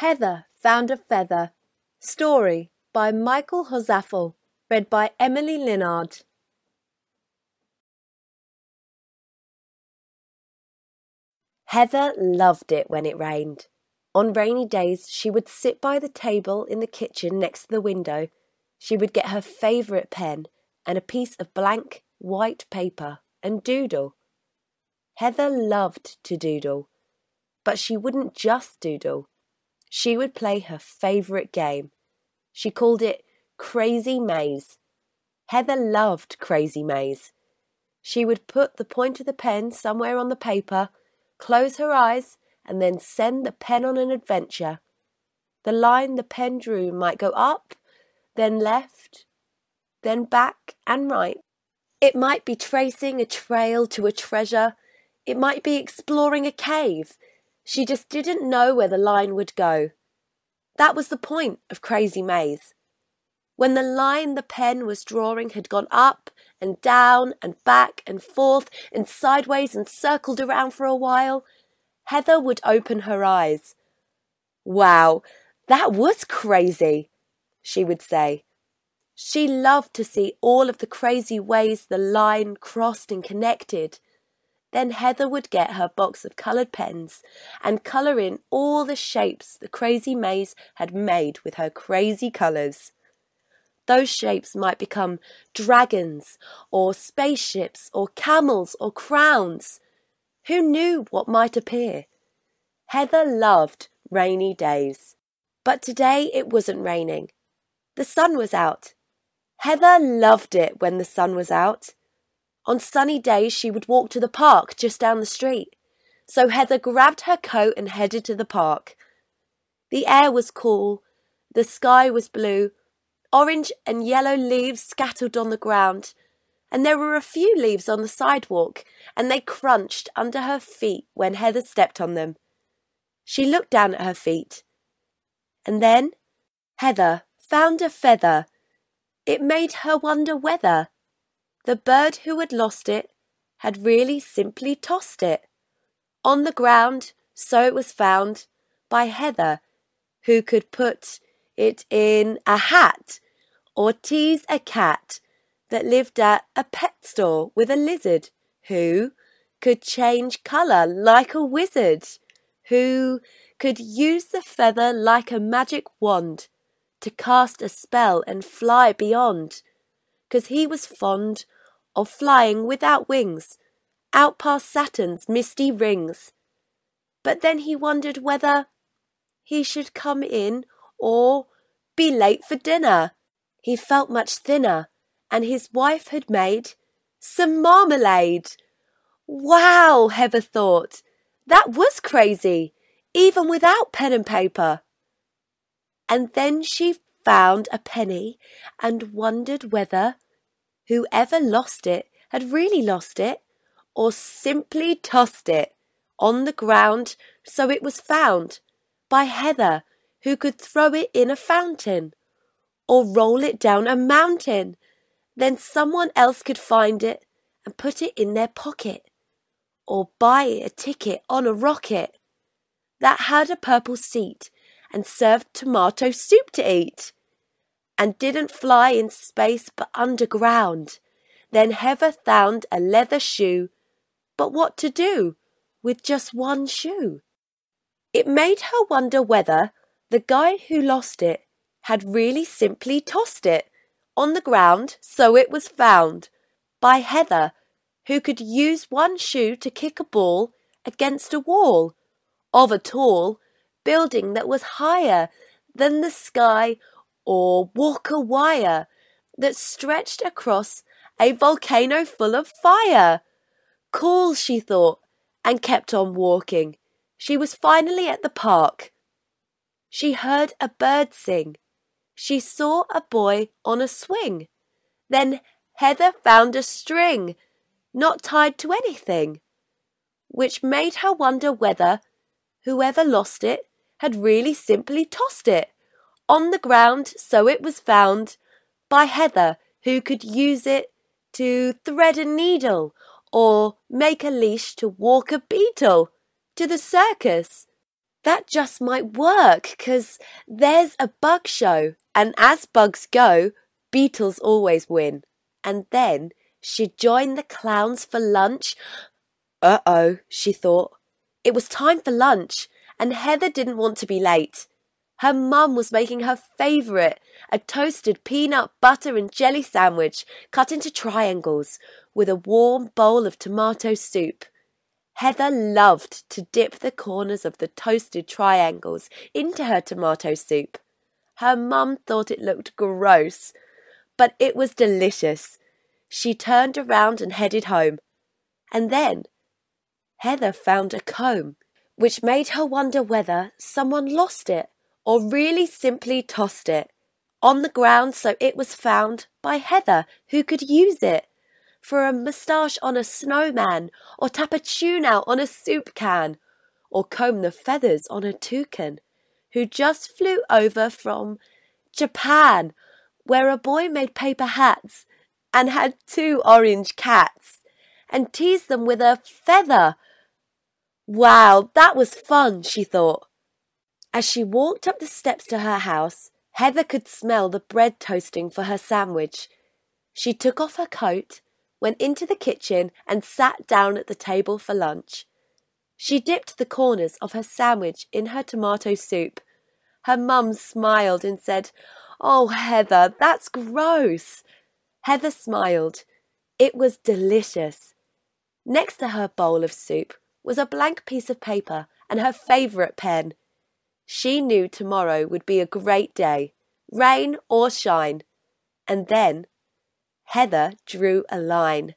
Heather Found a Feather. Story by Michael Holzapfel. Read by Emily Linnard. Heather loved it when it rained. On rainy days, she would sit by the table in the kitchen next to the window. She would get her favourite pen and a piece of blank white paper and doodle. Heather loved to doodle, but she wouldn't just doodle. She would play her favourite game. She called it Crazy Maze. Heather loved Crazy Maze. She would put the point of the pen somewhere on the paper, close her eyes, and then send the pen on an adventure. The line the pen drew might go up, then left, then back and right. It might be tracing a trail to a treasure. It might be exploring a cave. She just didn't know where the line would go. That was the point of Crazy Maze. When the line the pen was drawing had gone up and down and back and forth and sideways and circled around for a while, Heather would open her eyes. "Wow, that was crazy," she would say. She loved to see all of the crazy ways the line crossed and connected. Then Heather would get her box of coloured pens and colour in all the shapes the Crazy Maze had made with her crazy colours. Those shapes might become dragons or spaceships or camels or crowns. Who knew what might appear? Heather loved rainy days. But today it wasn't raining. The sun was out. Heather loved it when the sun was out. On sunny days she would walk to the park just down the street. So Heather grabbed her coat and headed to the park. The air was cool. The sky was blue. Orange and yellow leaves scattered on the ground. And there were a few leaves on the sidewalk, and they crunched under her feet when Heather stepped on them. She looked down at her feet. And then Heather found a feather. It made her wonder whether the bird who had lost it had really simply tossed it on the ground, so it was found by Heather, who could put it in a hat or tease a cat that lived at a pet store with a lizard, who could change colour like a wizard, who could use the feather like a magic wand to cast a spell and fly beyond, 'cause he was fond of flying without wings, out past Saturn's misty rings. But then he wondered whether he should come in or be late for dinner. He felt much thinner, and his wife had made some marmalade. Wow, Heather thought, that was crazy, even without pen and paper. And then she found a penny and wondered whether whoever lost it had really lost it or simply tossed it on the ground, so it was found by Heather, who could throw it in a fountain or roll it down a mountain. Then someone else could find it and put it in their pocket or buy a ticket on a rocket that had a purple seat and served tomato soup to eat and didn't fly in space but underground. Then Heather found a leather shoe, but what to do with just one shoe? It made her wonder whether the guy who lost it had really simply tossed it on the ground, so it was found by Heather, who could use one shoe to kick a ball against a wall of a tall building that was higher than the sky, or walk a wire that stretched across a volcano full of fire. Cool, she thought, and kept on walking. She was finally at the park. She heard a bird sing. She saw a boy on a swing. Then Heather found a string, not tied to anything, which made her wonder whether whoever lost it had really simply tossed it on the ground, so it was found by Heather, who could use it to thread a needle or make a leash to walk a beetle to the circus That just might work, 'cause there's a bug show, and as bugs go, beetles always win. And then she'd join the clowns for lunch. Uh-oh, she thought. It was time for lunch, and Heather didn't want to be late. Her mum was making her favourite, a toasted peanut butter and jelly sandwich cut into triangles with a warm bowl of tomato soup. Heather loved to dip the corners of the toasted triangles into her tomato soup. Her mum thought it looked gross, but it was delicious. She turned around and headed home. And then Heather found a comb, which made her wonder whether someone lost it or really simply tossed it on the ground, so it was found by Heather, who could use it for a moustache on a snowman, or tap a tune out on a soup can, or comb the feathers on a toucan, who just flew over from Japan, where a boy made paper hats and had 2 orange cats, and teased them with a feather. Wow, that was fun, she thought. As she walked up the steps to her house, Heather could smell the bread toasting for her sandwich. She took off her coat, went into the kitchen and sat down at the table for lunch. She dipped the corners of her sandwich in her tomato soup. Her mum smiled and said, "Oh, Heather, that's gross." Heather smiled. It was delicious. Next to her bowl of soup was a blank piece of paper and her favourite pen. She knew tomorrow would be a great day, rain or shine. And then Heather drew a line.